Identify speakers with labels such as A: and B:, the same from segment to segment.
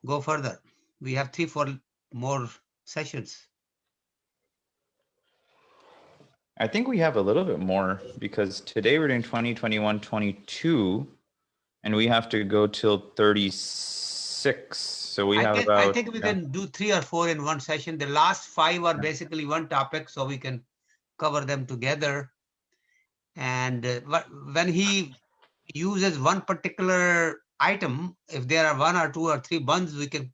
A: go further. We have 3-4 more sessions.
B: I think we have a little bit more because today we're doing 20, 21, 22, and we have to go till 36. So we have about...
A: I think we can do 3 or 4 in one session. The last 5 are basically one topic, so we can cover them together. And when he uses one particular item, if there are 1 or 2 or 3 buns, we can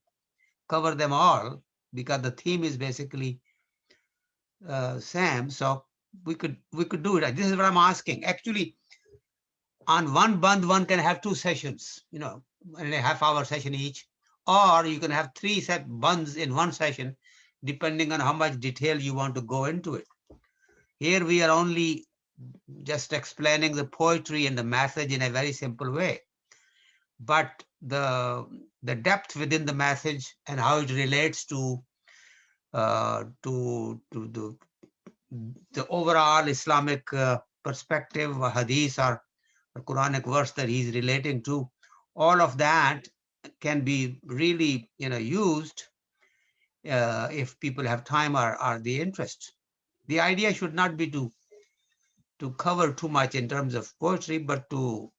A: cover them all because the theme is basically same. So we could do it. This is what I'm asking. Actually, on one bund, one can have 2 sessions, and a half-hour session each, or you can have 3 set buns in one session, depending on how much detail you want to go into it. Here we are only just explaining the poetry and the message in a very simple way. But the depth within the message and how it relates to the overall Islamic perspective, hadith or Quranic verse that he's relating to, all of that can be really used if people have time or the interest. The idea should not be to cover too much in terms of poetry, but to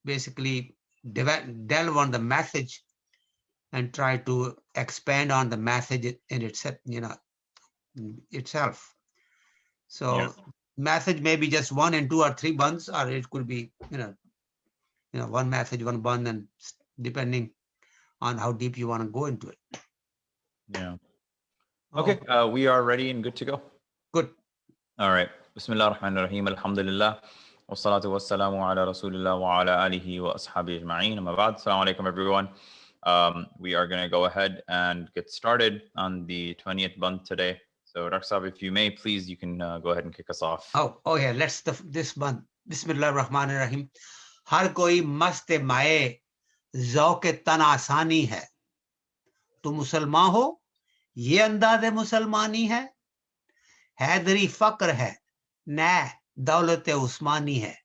A: basically delve on the message and try to expand on the message in itself. So message may be just 1 and 2 or 3 buns, or it could be one message, 1 bun, and depending on how deep you want to go into it.
B: Yeah. Okay, we are ready and good to go.
A: Good.
B: All right. Bismillah ar-Rahman ar-Rahim. Alhamdulillah. Wassalatu wassalamu ala Rasulillah wa ala alihi wa ashabi ajma'in. Amma ba'd. Assalamu alaikum, everyone. We are going to go ahead and get started on the 20th bund today. So, Dr. Saab, if you may, please, you can go ahead and kick us off.
A: Oh yeah, let's this bund. Bismillah ar-Rahman ar-Rahim. हर कोई मस्त माए ज़ौक़ तन आसानी है, तुम मुसलमान हो ये अंदाज़ मुसलमानी है, हैदरी फ़क्र है न दौलत उस्मानी है,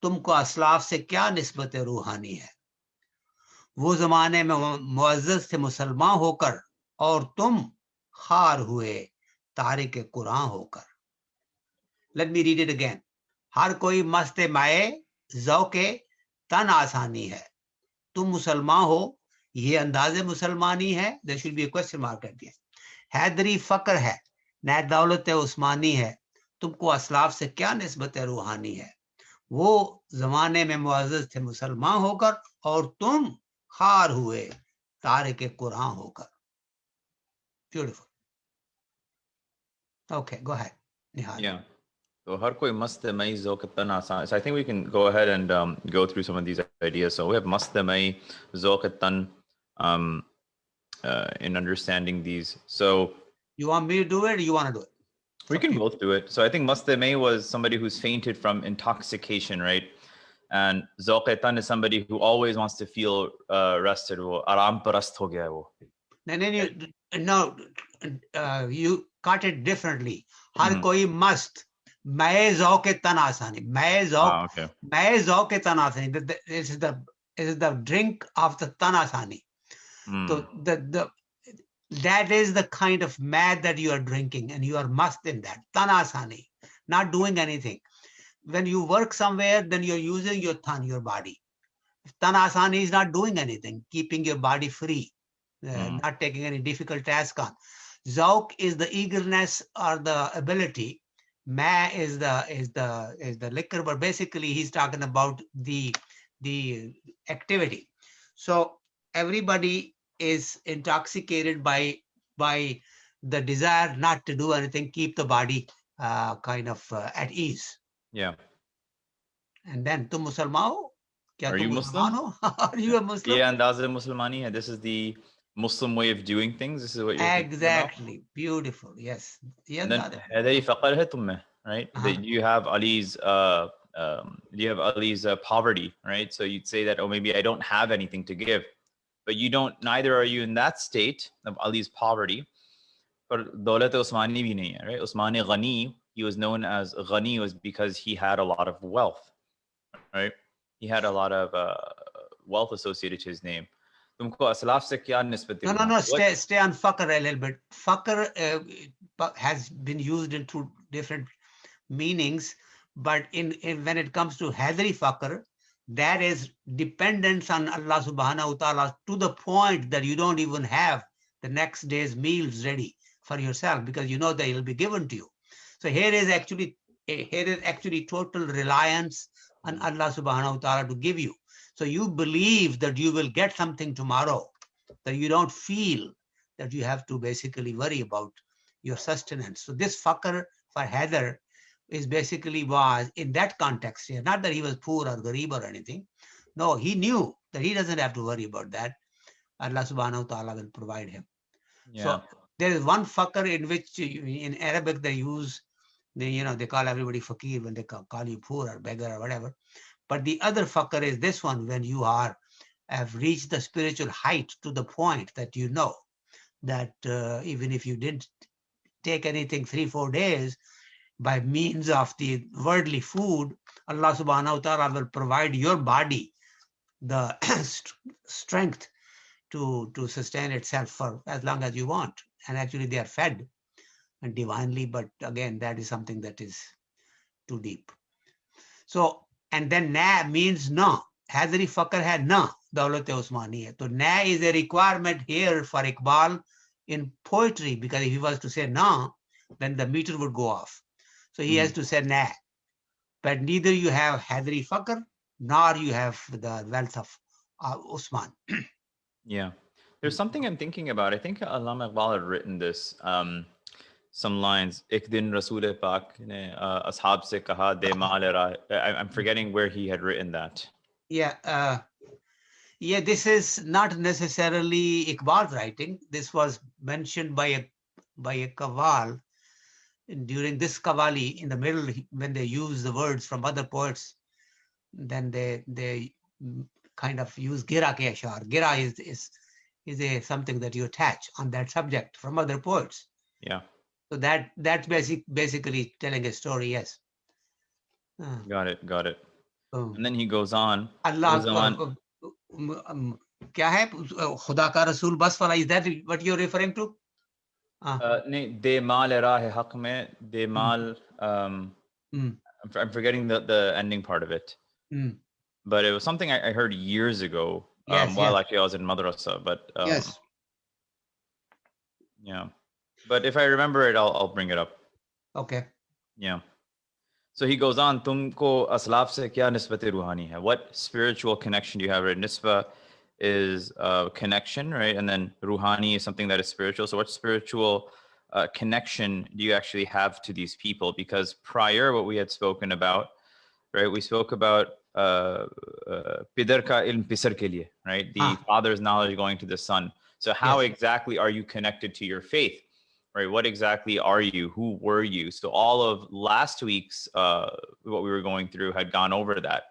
A: तुमको असलाफ से क्या निस्बत रूहानी है, वो ज़माने में मुअज़्ज़ज़ थे मुसलमान होकर और तुम खार हुए तारिक कुरान होकर. Let me read it again. हर कोई मस्त माए ज़ौक़े तन आसानी है, तुम मुसलमान हो ये अंदाज़े मुसलमानी है. There should be a question mark at the end. Hydari फ़क्र है न दौलत उस्मानी है, तुमको असलाफ से क्या निस्बत रूहानी है, वो ज़माने में मुअज़्ज़ज़ थे मुसलमान होकर और तुम खार हुए तारिक कुरान होकर. Beautiful. Okay, go ahead, Nihal.
B: Yeah. So, har koi mast mai zauq tan aasan. So I think we can go ahead and go through some of these ideas. So we have mast mai zauq tan in understanding these. So
A: you want me to do it or you want to do it?
B: We can both do it. So I think mast mai was somebody who's fainted from intoxication, right? And zauq tan is somebody who always wants to feel rested. Wo aaram parast ho gaya wo.
A: No, you cut it differently. हर कोई मस्त मैं ज़ौक़ तन आसानी, मैं ज़ौक़ तन आसानी. This is the drink of the tan asani. So that is the kind of mad that you are drinking, and you are must in that tan asani, not doing anything. When you work somewhere, then you're using your your body. Tan asani is not doing anything, keeping your body free, not taking any difficult task on. Zauq is the eagerness or the ability. Ma is the liquor, but basically he's talking about the activity. So everybody is intoxicated by the desire not to do anything, keep the body kind of at ease.
B: Yeah.
A: And then tum Musalman ho?
B: Are you Muslim?
A: Are you a Muslim?
B: Yeah, andaz Muslimani hai. This is the Muslim way of doing things. This is what you're
A: exactly about? Beautiful. Yes.
B: And then hadari faqar hai tumme, right? You have Ali's poverty, right? So you'd say that, oh, maybe I don't have anything to give, but you don't. Neither are you in that state of Ali's poverty. But Daulat Usmani bhi nahi hai, right? Usmani Ghani, he was known as Ghani was because he had a lot of wealth, right? He had a lot of wealth associated to his name. तुमको असलाफ से क्या निस्बत
A: No,
B: रूहानी?
A: stay on fakr a little bit. Fakr has been used in two different meanings, but when it comes to hadri fakr, that is dependence on Allah subhanahu wa ta'ala to the point that you don't even have the next day's meals ready for yourself because you know that it'll be given to you. So here is actually total reliance on Allah subhanahu wa ta'ala to give you. So you believe that you will get something tomorrow, that you don't feel that you have to basically worry about your sustenance. So this fakr for Heather is basically was in that context here, not that he was poor or garib or anything. No, he knew that he doesn't have to worry about that. Allah subhanahu wa ta'ala will provide him.
B: Yeah.
A: So there is one fakr in which in Arabic they use, they call everybody fakir when they call you poor or beggar or whatever. But the other fakr is this one, when you have reached the spiritual height to the point that you know that even if you didn't take anything 3-4 days, by means of the worldly food, Allah subhanahu wa ta'ala will provide your body the strength to sustain itself for as long as you want. And actually they are fed and divinely, but again, that is something that is too deep. So, and then na means no. Hazri fakr hai na, daulat Usmani hai. So na is a requirement here for Iqbal in poetry, because if he was to say na, then the meter would go off. So he has to say na. But neither you have Hadri Fakr, nor you have the wealth of Usman.
B: Yeah. There's something I'm thinking about. I think Allama Iqbal had written this. Some lines. Ek din Rasool Pak ne ashab se kaha de maal ra. I'm forgetting where he had written that.
A: Yeah. This is not necessarily Iqbal's writing. This was mentioned by a Qawwal during this Qawwali in the middle when they use the words from other poets. Then they kind of use gira ke ashar. Gira is something that you attach on that subject from other poets.
B: Yeah.
A: So that's basically telling a story. Yes.
B: Got it. And then he goes on.
A: Allah क्या है खुदा का रसूल बस वाला, is that what you're referring to?
B: नहीं, de maal rahe haq mein de maal. I'm forgetting the ending part of it. But it was something I heard years ago while actually I was in madrasa. But
A: yes.
B: Yeah. But if I remember it, I'll bring it up.
A: Okay.
B: Yeah. So he goes on, Tumko aslaf se kya nisbat-e ruhani hai? What spiritual connection do you have? Right? Nisba is connection, right? And then ruhani is something that is spiritual. So what spiritual connection do you actually have to these people? Because prior, what we had spoken about, right? We spoke about pidar ka ilm pisar ke liye, right? The father's knowledge going to the son. So how exactly are you connected to your faith? Right? What exactly are you? Who were you? So all of last week's what we were going through had gone over that.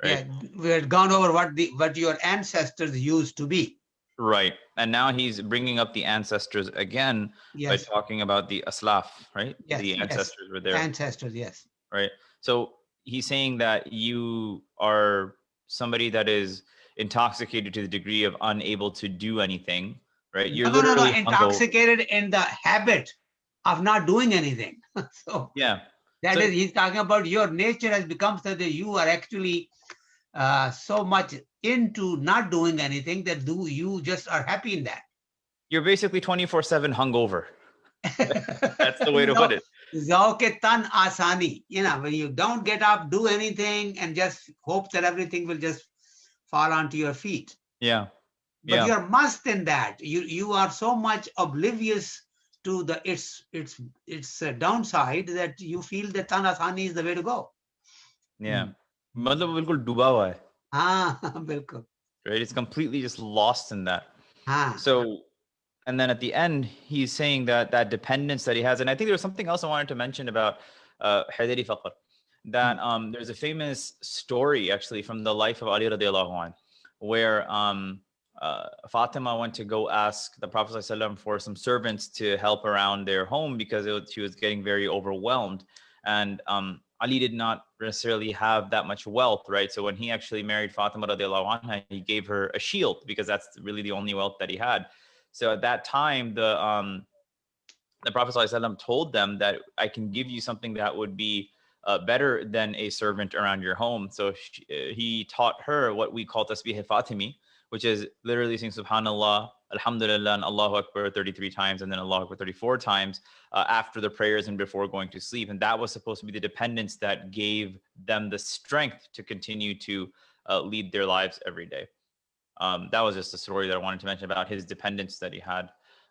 B: Right?
A: Yeah, we had gone over what your ancestors used to be.
B: Right. And now he's bringing up the ancestors again by talking about the aslaf, right?
A: Yes,
B: the ancestors were there.
A: Ancestors, yes.
B: Right. So he's saying that you are somebody that is intoxicated to the degree of unable to do anything. Right? You're literally
A: intoxicated in the habit of not doing anything. So
B: yeah,
A: that is, he's talking about your nature has become so that you are actually so much into not doing anything that you just are happy in that.
B: You're basically 24/7 hungover. That's the way to put it.
A: Zauke tan asani. When you don't get up, do anything, and just hope that everything will just fall onto your feet.
B: Yeah.
A: But you're must in that. You are so much oblivious to its downside that you feel that tanasani is the way to go.
B: Yeah. मतलब बिल्कुल डूबा हुआ है.
A: बिल्कुल.
B: Right? It's completely just lost in that. So, and then at the end, he's saying that dependence that he has, and I think there was something else I wanted to mention about Hadari Faqr, that there's a famous story actually from the life of Ali radiallahu anh, where Fatima went to go ask the Prophet ﷺ for some servants to help around their home because she was getting very overwhelmed. And Ali did not necessarily have that much wealth, right? So when he actually married Fatima radiallahu anha, he gave her a shield because that's really the only wealth that he had. So at that time, the Prophet ﷺ told them that I can give you something that would be better than a servant around your home. So he taught her what we call tasbih Fatimi, which is literally saying Subhanallah, Alhamdulillah, and Allahu Akbar 33 times, and then Allahu Akbar 34 times after the prayers and before going to sleep. And that was supposed to be the dependence that gave them the strength to continue to lead their lives every day. That was just a story that I wanted to mention about his dependence that he had.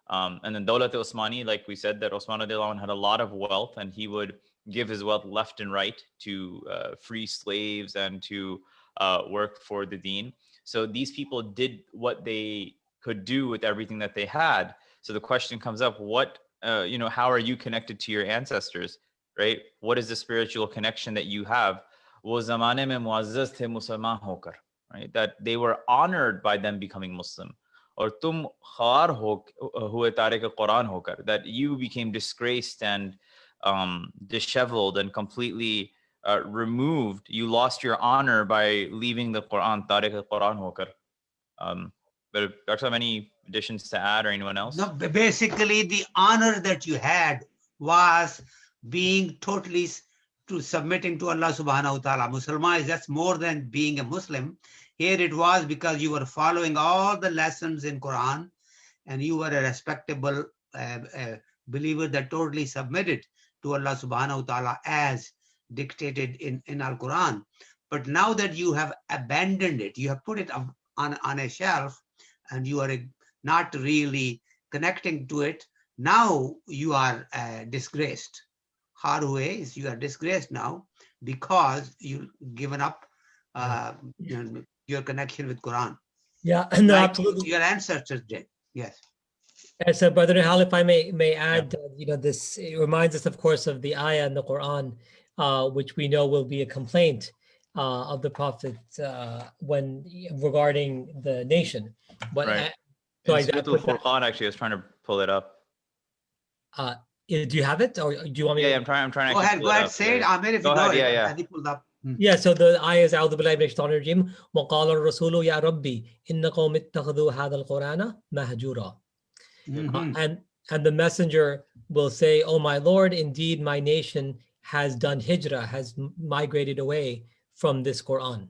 B: And then Dawlat Osmani, like we said, that Osman radiallahu anh had a lot of wealth, and he would give his wealth left and right to free slaves and to work for the deen. So these people did what they could do with everything that they had. So the question comes up, what, how are you connected to your ancestors, right? What is the spiritual connection that you have? वो ज़माने में मुअज़्ज़ज़ थे मुसलमान होकर, right? That they were honored by them becoming Muslim. और तुम ख़ार हुए Tariq Quran होकर, that you became disgraced and disheveled and completely removed. You lost your honor by leaving the Quran, Tariq Quran होकर. But if Dr. have any additions to add, or anyone else?
A: No, basically the honor that you had was being totally to submitting to Allah subhanahu wa ta'ala. Muslim, that's more than being a Muslim. Here it was because you were following all the lessons in Quran, and you were a respectable believer that totally submitted to Allah subhanahu wa ta'ala as dictated in Al-Quran. But now that you have abandoned it, you have put it on a shelf, and you are not really connecting to it, now you are disgraced. Harwe is you are disgraced now because you've given up your connection with Quran.
C: Yeah, no,
A: like
C: absolutely.
A: Your ancestors did. Yes.
C: And so, Brother Nihal, if I may add, this it reminds us, of course, of the ayah in the Quran, which we know will be a complaint of the Prophet when regarding the nation. But
B: right.
C: So
B: Furqan, actually, I was trying to pull it up.
C: Do you have it, or do you want me?
B: Yeah, I'm trying.
A: Go ahead, say it. Amir, if you know it.
C: Yeah, so the ayah is A'udhu billahi minash shaitanir rajim. Wa qala ar-rasulu ya rabbi inna qawmi ittakhadhu hadha al-Qur'ana mahjura. And the messenger will say, "Oh my Lord, indeed my nation has done hijrah, has migrated away from this Quran."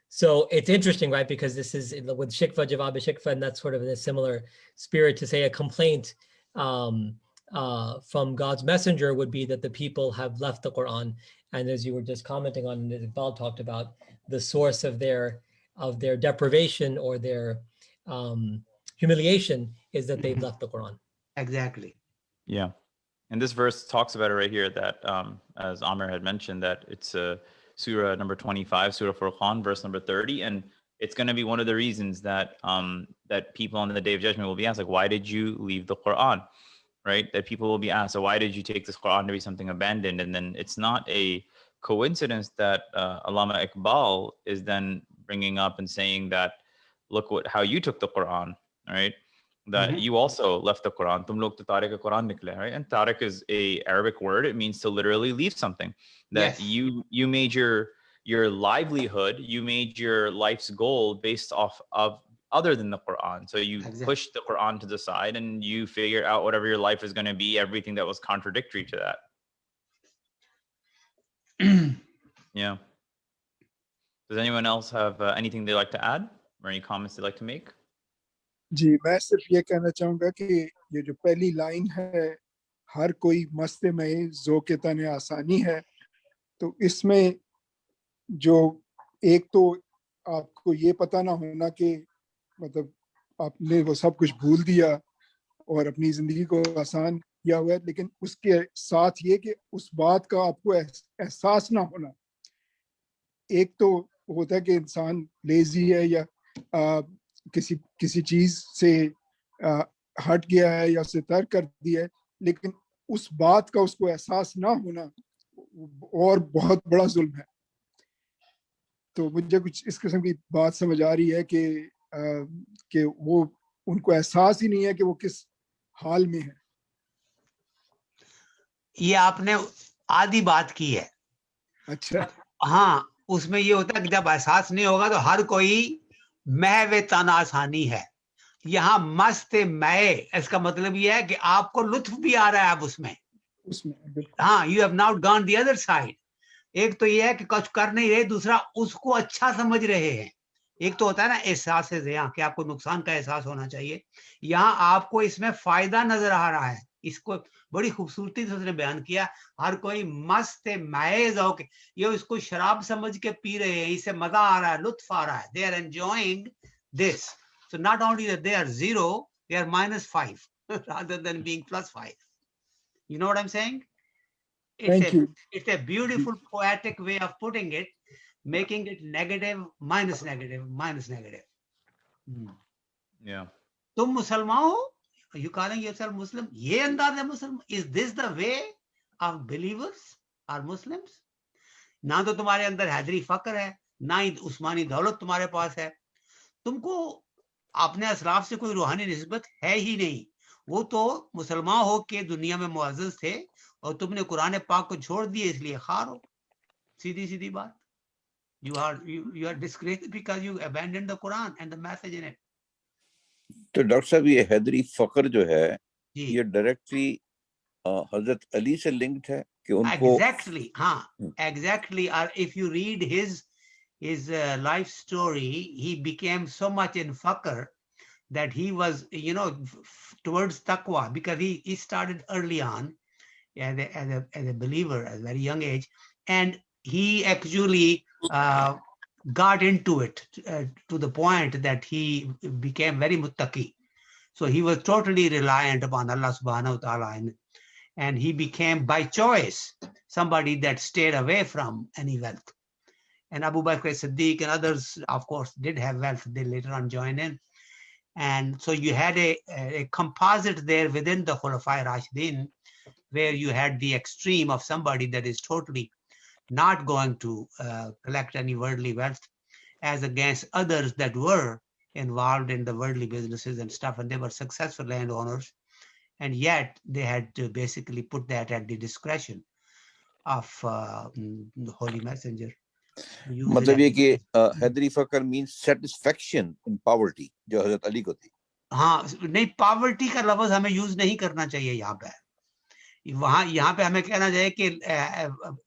C: So it's interesting, right? Because this is with shikfa, jawab shikfa, and that's sort of in a similar spirit to say a complaint from God's messenger would be that the people have left the Quran. And as you were just commenting on, as Iqbal talked about, the source of their deprivation or their humiliation is that they've left the Quran.
A: Exactly.
B: Yeah. And this verse talks about it right here, that as Amir had mentioned, that it's Surah number 25, Surah Furqan, verse number 30. And it's going to be one of the reasons that that people on the Day of Judgment will be asked, like, why did you leave the Quran? Right? That people will be asked, so why did you take this Quran to be something abandoned? And then it's not a coincidence that Allama Iqbal is then bringing up and saying that, look how you took the Quran, right? That you also left the Quran. Tum log to tariq Quran nikle, right? And tariq is a Arabic word. It means to literally leave something. That you made your livelihood, you made your life's goal based off of other than the Quran. So you pushed the Quran to the side and you figured out whatever your life is going to be, everything that was contradictory to that. Yeah. Does anyone else have anything they'd like to add or any comments they'd like to make?
D: जी मैं सिर्फ ये कहना चाहूँगा कि ये जो पहली line है, हर कोई मस्ते में ज़ोक़े तने आसानी है, तो इसमें जो एक तो आपको ये पता ना होना कि मतलब आपने वो सब कुछ भूल दिया और अपनी ज़िंदगी को आसान किया हुआ है, लेकिन उसके साथ ये कि उस बात का आपको एहसास ना होना। एक तो होता है कि इंसान लेजी है या किसी चीज से हट गया है या उसे तर्क कर दिया है, लेकिन उस बात का उसको एहसास ना होना और बहुत बड़ा जुल्म है। तो मुझे कुछ इस किस्म की बात समझ आ रही है कि वो उनको एहसास ही नहीं है कि वो किस हाल में है।
A: ये आधी बात की है।
D: अच्छा,
A: हाँ, उसमें ये होता है कि जब एहसास नहीं होगा तो हर कोई महवे तनासानी है। यहाँ मस्त मय, इसका मतलब ये है कि आपको लुत्फ भी आ रहा है अब उसमें।
D: उसमें बिल्कुल
A: हाँ, you have not gone the other side. एक तो ये है कि कुछ कर नहीं रहे, दूसरा उसको अच्छा समझ रहे हैं। एक तो होता है ना एहसास से यहाँ कि आपको नुकसान का एहसास होना चाहिए, यहाँ आपको इसमें फायदा नजर आ रहा है। इसको बड़ी खूबसूरती से उसने बयान किया। हर कोई मस्त मैज होके, ये इसको शराब समझ के पी रहे हैं, इससे मजा आ रहा है, लुत्फ आ रहा है। They are enjoying this. So not only that they are zero, they are -5 rather than being +5. You know what I'm saying?
D: Thank you
A: It's a beautiful poetic way of putting it, making it negative minus negative minus negative.
B: Yeah.
A: तुम मुसलमान हो, you calling yourself Muslim, ये अंदाज है मुसलमान? Is this the way of believers or Muslims? ना तो तुम्हारे अंदर हैदरी फक्र है, ना ही उस्मानी दौलत तुम्हारे पास है। तुमको अपने असलाफ से कोई रूहानी निस्बत है ही नहीं। वो तो मुसलमान हो के दुनिया में मुअज़्ज़ज़ थे और तुमने कुरान पाक को छोड़ दिए, इसलिए खार हो। सीधी सीधी बात। You are disgraced because you abandoned the Quran and the message in it.
E: तो डॉक्टर साहब ये हैदरी फकर जो है
A: जी,
E: ये डायरेक्टली हजरत अली से लिंक्ड है कि उनको
A: exactly. हाँ, exactly. Or if you read his life story, he became so much in fakr that he was, towards taqwa, because he started early on as a believer at a very young age, and he actually got into it to the point that he became very muttaqi. So he was totally reliant upon Allah subhanahu wa ta'ala, and he became by choice somebody that stayed away from any wealth. And Abu Bakr Siddiq and others, of course, did have wealth. They later on joined in. And so you had a composite there within the Khulafai Rashidin, where you had the extreme of somebody that is totally not going to collect any worldly wealth, as against others that were involved in the worldly businesses and stuff, and they were successful landowners, and yet they had to basically put that at the discretion of the Holy Messenger.
E: मतलब ये कि हैदरी फकर means satisfaction in poverty जो हजरत अली को थी।
A: हाँ, नहीं, पॉवर्टी का लफ्ज हमें यूज नहीं करना चाहिए यहाँ पे। यहाँ पे हमें कहना चाहिए कि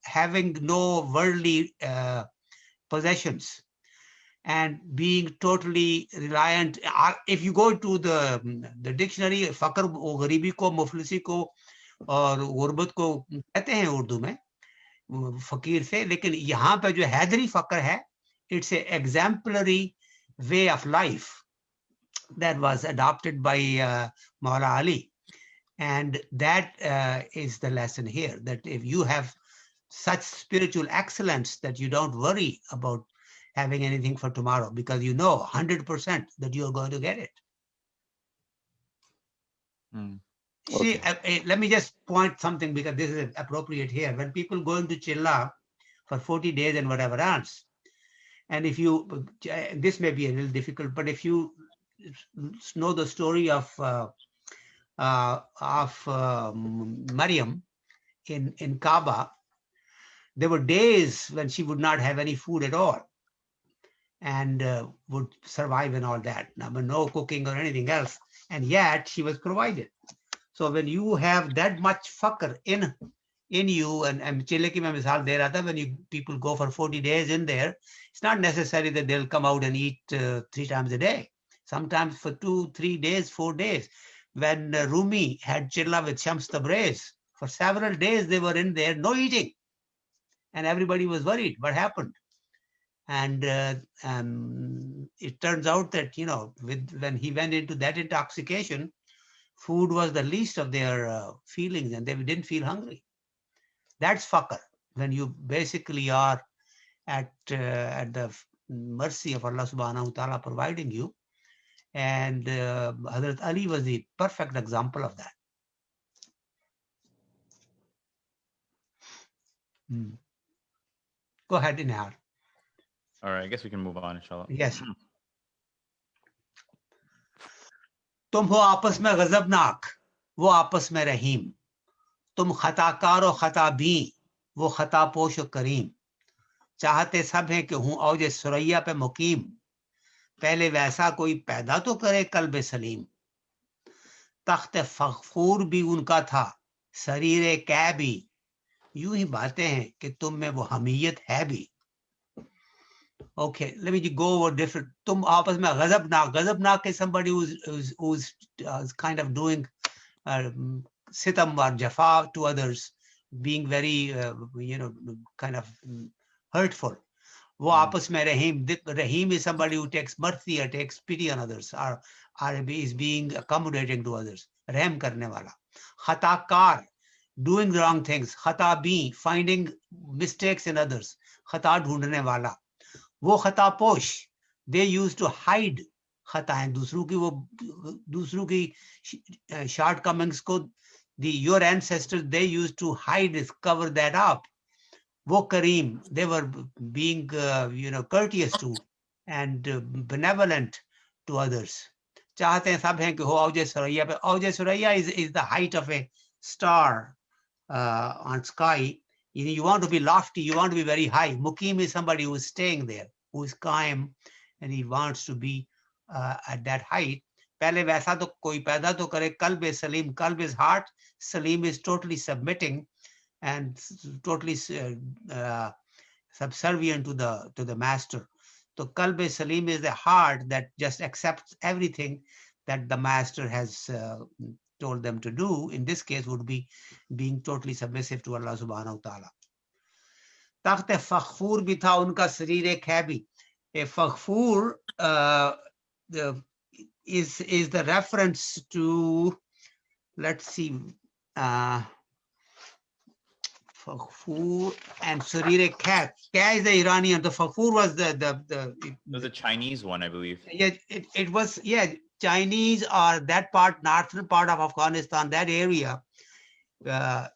A: having no worldly possessions and being totally reliant. If you go to the dictionary, फकर गरीबी को, मुफलिसी को और गुर्बत को कहते हैं उर्दू में, फकीर से। लेकिन यहाँ पे जो हैदरी फकर है, it's a exemplary way of life that was adopted by Maula Ali. And that is the lesson here, that if you have such spiritual excellence that you don't worry about having anything for tomorrow, because you know 100% that you are going to get it. See, let me just point something, because this is appropriate here. When people go into Chilla for 40 days and whatever else, and if you, this may be a little difficult, but if you know the story of Maryam in Kaaba, there were days when she would not have any food at all, and would survive and all that. Now, no cooking or anything else, and yet she was provided. So when you have that much fakr in you, and Chile ki main misal de raha tha, when people go for 40 days in there, it's not necessary that they'll come out and eat 3 times a day. Sometimes for 2, 3 days, 4 days. When Rumi had Chilla with Shams Tabriz, for several days they were in there, no eating. And everybody was worried, what happened? And it turns out that, when he went into that intoxication, food was the least of their feelings, and they didn't feel hungry. That's fakr, when you basically are at the mercy of Allah subhanahu wa ta'ala providing you. And Hazrat Ali was the perfect example of that. Go ahead, Nihal.
B: All right, I guess we can move on, inshallah.
A: Yes. तुम हो आपस में गजबनाक, वो आपस में रहीम, तुम खताकार और खताबी, वो खता पोश और करीम, चाहते सब हैं कि हूँ औज सुरैया पे मुकीम, पहले वैसा कोई पैदा तो करे कल्ब सलीम। तख्त फखूर भी उनका था, शरीर कै भी, यूं ही बातें हैं कि तुम में वो हमीयत है भी। Okay, let me go over different. तुम आपस में गजबनाक is somebody who's kind of doing sitam or jafa to others, being very kind of hurtful. वो आपस में Rahim is somebody who takes mercy or takes pity on others, or is being accommodating to others. रहम करने वाला. खताकार, doing wrong things. खताबी, finding mistakes in others. खता ढूंढने वाला. वो खता पोश, they used to hide खताएं, दूसरों की shortcomings को, your ancestors, they used to hide, cover that up. वो करीम, they were being courteous to and benevolent to others. चाहते हैं सब हैं कि हो औज सुरैया पे. औज Suraiya is the height of a star on sky. You want to be lofty, you want to be very high. Mukim is somebody who is staying there, who is qaim, and he wants to be at that height. Pehle वैसा तो कोई पैदा तो करे. Qalb is Salim, Qalb is heart, Salim is totally submitting and totally subservient to the master. So Qalb Salim is the heart that just accepts everything that the master has told them to do. In this case would be being totally submissive to Allah subhanahu wa ta'ala. Takht fakhfur bhi tha unka sareer khaibi. A fakhfur is the reference to, let's see, fakhfur and sareer khaib. Khaib is the Iranian. The fakhfur was
B: It was a Chinese one, I believe.
A: Yeah, it was, yeah, Chinese or that part, northern part of Afghanistan, that area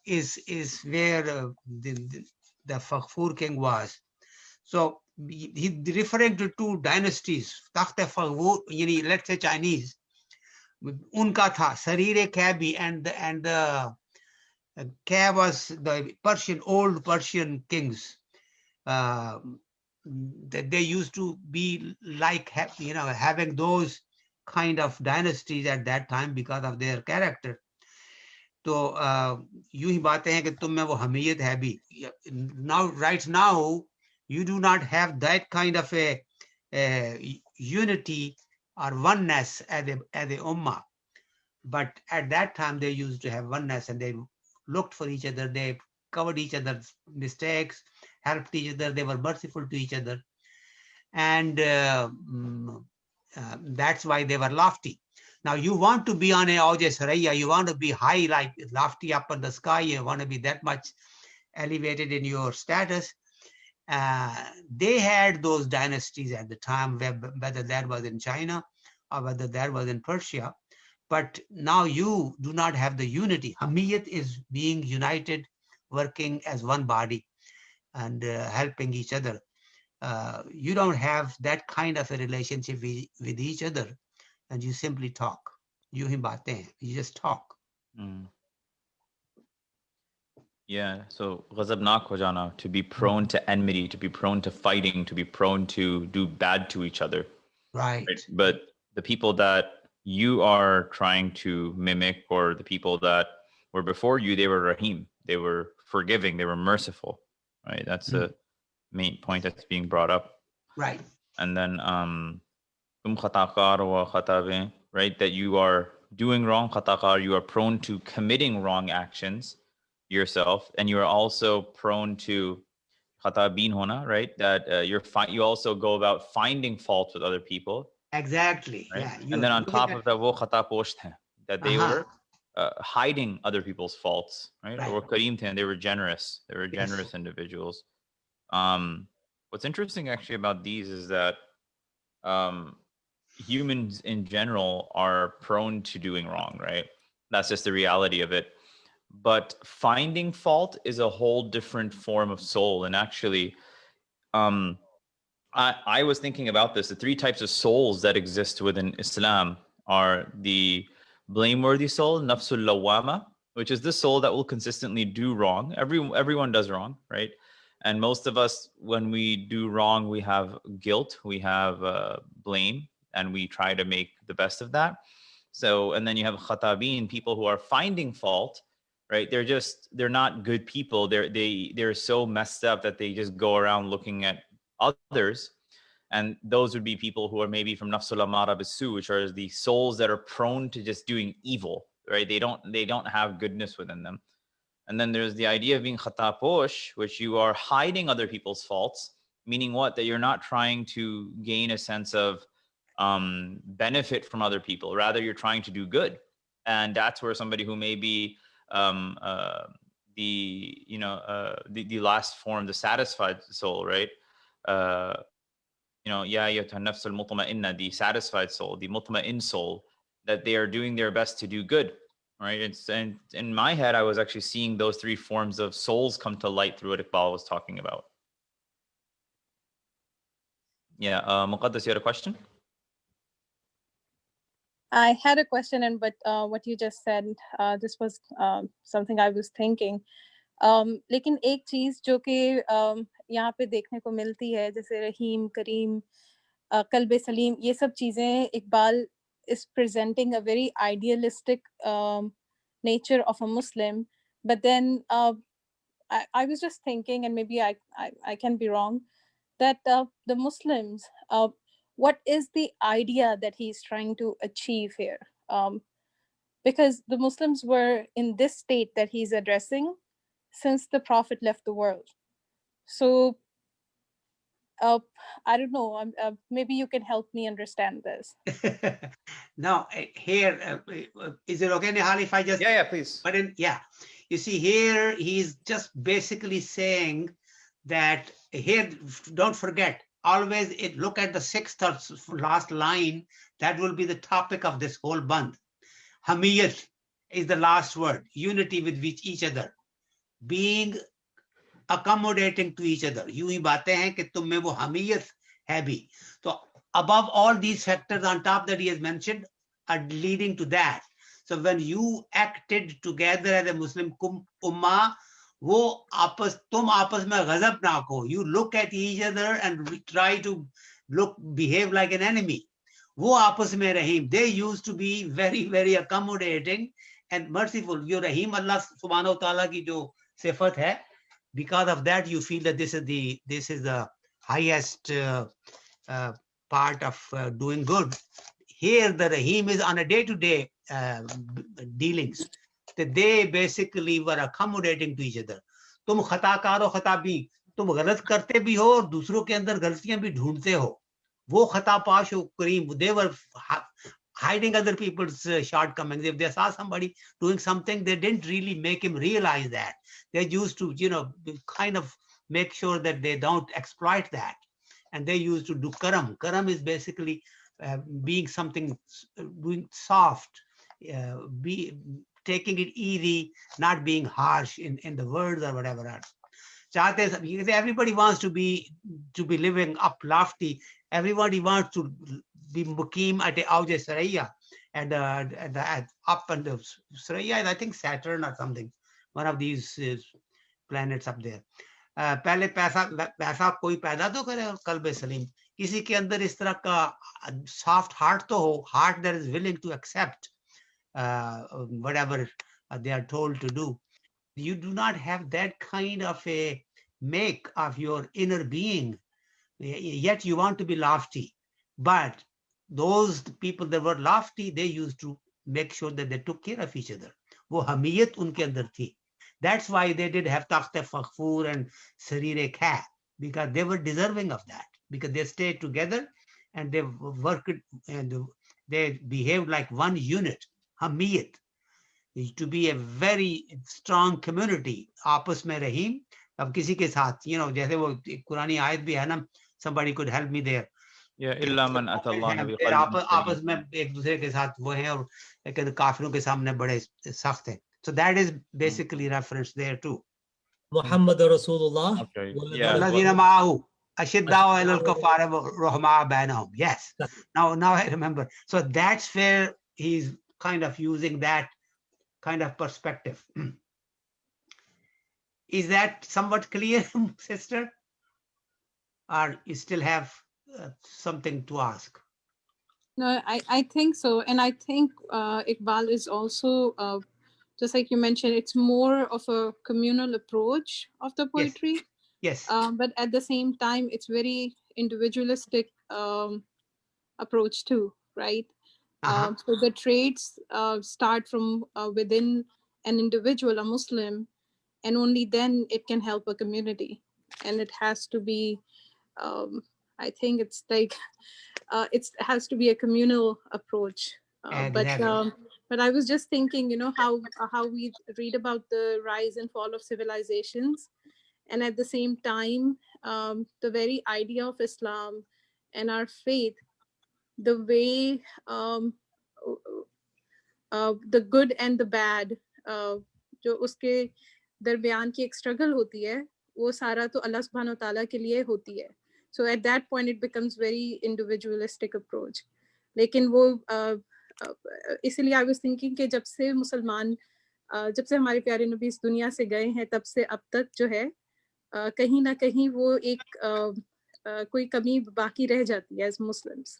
A: is where the Fakhfur king was. So he referring to two dynasties. Takht Fakhfur, let's say Chinese. Unka tha, Sareer Khabi, and the Khab was the old Persian kings. They used to be like, having those kind of dynasties at that time because of their character. तो यूं ही बातें हैं कि तुम में वो हमीयत है भी. Right now you do not have that kind of a unity or oneness as a ummah, but at that time they used to have oneness, and they looked for each other, they covered each other's mistakes, helped each other, they were merciful to each other, and that's why they were lofty. Now you want to be on a Auj Saraya, you want to be high, like lofty up in the sky, you want to be that much elevated in your status. They had those dynasties at the time, whether that was in China or whether that was in Persia. But now you do not have the unity. Hamiyat is being united, working as one body and helping each other. You don't have that kind of a relationship with each other, and you simply talk. You just talk.
B: Yeah, so ghazabnak ho jana, to be prone to enmity, to be prone to fighting, to be prone to do bad to each other.
A: Right.
B: But the people that you are trying to mimic, or the people that were before you, they were rahim, they were forgiving, they were merciful, right? That's the main point that's being brought up.
A: Right.
B: And then tum khatakar wa khatabe, right? That you are doing wrong, khatakar, you are prone to committing wrong actions yourself, and you are also prone to khatabin hona, right? That you also go about finding faults with other people.
A: Exactly.
B: Right?
A: Yeah.
B: And then on top of that, wo khata posht hain, that they were hiding other people's faults, right? Or kareem thain, they were generous. They were generous individuals. What's interesting actually about these is that humans in general are prone to doing wrong, right? That's just the reality of it. But finding fault is a whole different form of soul. And actually, I was thinking about this. The three types of souls that exist within Islam are the blameworthy soul, nafsul lawama, which is the soul that will consistently do wrong. Everyone does wrong, right? And most of us, when we do wrong, we have guilt, we have blame, and we try to make the best of that. So, and then you have khatabin, people who are finding fault, right? They're not good people. They're so messed up that they just go around looking at others. And those would be people who are maybe from nafsul amara bisu, which are the souls that are prone to just doing evil, right? They don't have goodness within them. And then there's the idea of being khataposh, which you are hiding other people's faults, meaning what? That you're not trying to gain a sense of benefit from other people. Rather, you're trying to do good. And that's where somebody who may be the last form, the satisfied soul, right? Ya ayyatuhan nafsul mutma'inna, the satisfied soul, the mutma'in soul, that they are doing their best to do good, right? And in my head, I was actually seeing those three forms of souls come to light through what Iqbal was talking about. Yeah, Muqaddas, you had a question?
F: I had a question, but what you just said, this was something I was thinking. लेकिन एक चीज जो कि यहाँ पे देखने को मिलती है, जैसे रहीम, करीम, कल्बे सलीम, ये सब चीजें, Iqbal is presenting a very idealistic nature of a Muslim. But then I was just thinking, and maybe I can be wrong, that the Muslims, what is the idea that he's trying to achieve here? Because the Muslims were in this state that he's addressing since the Prophet left the world. So I don't know, maybe you can help me understand this.
A: Now, here, is it okay, Nihal, if I just...
B: Yeah, please.
A: But you see here, he's just basically saying that here, don't forget, always look at the sixth or last line. That will be the topic of this whole band. Hamiyat is the last word, unity with each other, being accommodating to each other. यूं ही बातें हैं कि तुम में वो हमीयत है भी. So above all these factors on top that he has mentioned are leading to that. So when you acted together as a Muslim ummah, वो तुम आपस में गजब ना को. You look at each other and try to behave like an enemy. वो आपस में रहीम. They used to be very, very accommodating and merciful. Your Rahim Allah subhanahu wa ta'ala ki jo sifat hai, because of that you feel that this is the highest part of doing good. Here the Rahim is on a day-to-day dealings. That they basically were accommodating to each other. तुम खताकार हो, खताबी, तुम गलत करते भी हो और दूसरों के अंदर गलतियां भी ढूंढते हो. वो खतापाश हो करीम. They were hiding other people's shortcomings. If they saw somebody doing something, they didn't really make him realize that. They used to, kind of make sure that they don't exploit that. And they used to do karam. Karam is basically being something, doing soft, taking it easy, not being harsh in the words or whatever else. Everybody wants to be living up lofty. Everybody wants to be mukim at the Auja Saraya and up and the Saraya, I think Saturn or something, one of these planets up there. पहले पैसा कोई पैदा तो करे कल्बे सलीम. किसी के अंदर इस तरह का soft heart तो हो, heart that is willing to accept whatever they are told to do. You do not have that kind of a make of your inner being, yet you want to be lofty. But those people that were lofty, they used to make sure that they took care of each other. वो हमीयत उनके अंदर थी. That's why they did have takhte fakhfur and sarire kha, because they were deserving of that, because they stayed together and they worked and they behaved like one unit. Hamiyat is to be a very strong community. आपस में रहीम. अब किसी के साथ, जैसे वो कुरानी आयत भी है ना, somebody could help me there.
B: Yeah, illa man atallah bi qalbin
A: आपस में एक दूसरे के साथ वो हैं और लेकिन काफिरों के सामने बड़े सख्त हैं. So that is basically reference there too.
C: Muhammad Rasulullah.
B: Okay.
A: والذين معه أشداء على الكفار رحماء بينهم. Yes. Now I remember. So that's where he's kind of using that kind of perspective. Is that somewhat clear, sister? Or you still have something to ask?
F: No, I think so. And I think Iqbal is also, just like you mentioned, it's more of a communal approach of the poetry.
A: Yes.
F: But at the same time, it's very individualistic approach too, right? So the traits start from within an individual, a Muslim, and only then it can help a community. And it has to be, I think it's like, it has to be a communal approach.
A: Exactly.
F: But I was just thinking, you know, how we read about the rise and fall of civilizations, and at the same time, the very idea of Islam and our faith, the way the good and the bad, जो उसके दरमियान की एक struggle होती है, वो सारा तो अल्लाह सुब्हानो ताला के लिए होती है. So at that point it becomes very individualistic approach. लेकिन वो इसलिए I was thinking कि जब से मुसलमान, जब से हमारे प्यारे नबी इस दुनिया से गए हैं, तब से अब तक जो है कहीं ना कहीं वो एक कोई कमी बाकी रह जाती है as Muslims.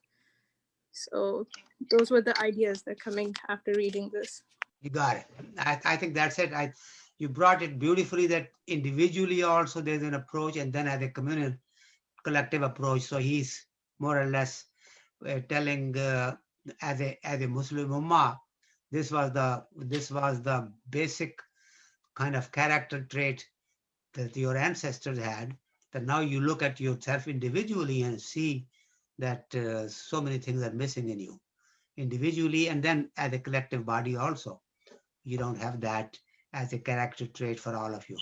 F: So those were the ideas that are coming after reading this.
A: You got it. I think that's it. You brought it beautifully, that individually also there's an approach, and then as a communal, collective approach. So he's more or less telling as a Muslim Ummah, this was the basic kind of character trait that your ancestors had, that now you look at yourself individually and see that so many things are missing in you individually, and then as a collective body also. You don't have that as a character trait for all of you.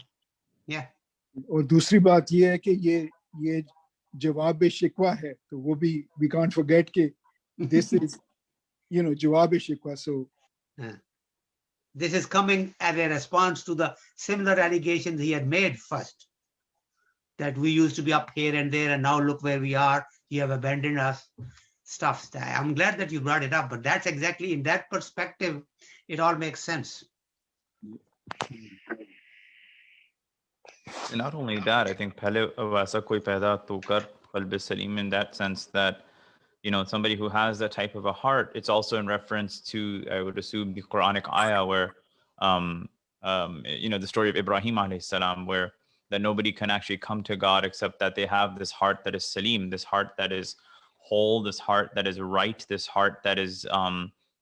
A: Yeah.
D: और दूसरी बात ये है कि ये जवाब शिकवा है, तो वो भी we can't forget कि this is, you know, जवाब शिकवा. So
A: this is coming as a response to the similar allegations he had made first, that we used to be up here and there, and now look where we are, you have abandoned us, stuff. I'm glad that you brought it up, but that's exactly, in that perspective, it all makes sense.
B: And not only that, I think pehle waisa koi paida to kar qalb salim, in that sense that, you know, somebody who has that type of a heart, it's also in reference to, I would assume, the Quranic ayah where, you know, the story of Ibrahim alayhi salam, where that nobody can actually come to God except that they have this heart that is salim, this heart that is whole, this heart that is right, this heart that is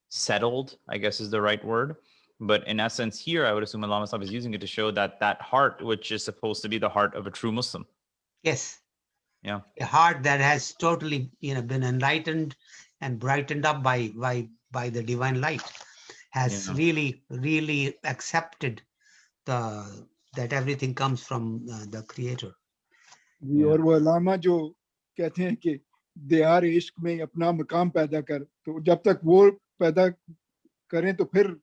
B: settled, I guess is the right word. But in essence here, I would assume Allah is using it to show that that heart, which is supposed to be the heart of a true Muslim.
A: Yes.
B: Yeah.
A: A heart that has totally, you know, been enlightened and brightened up by the divine light, has really accepted that everything comes from the Creator.
D: और वो अलामा जो कहते हैं कि दियार इश्क में अपना मकाम पैदा कर, तो जब तक वो पैदा करें तो फिर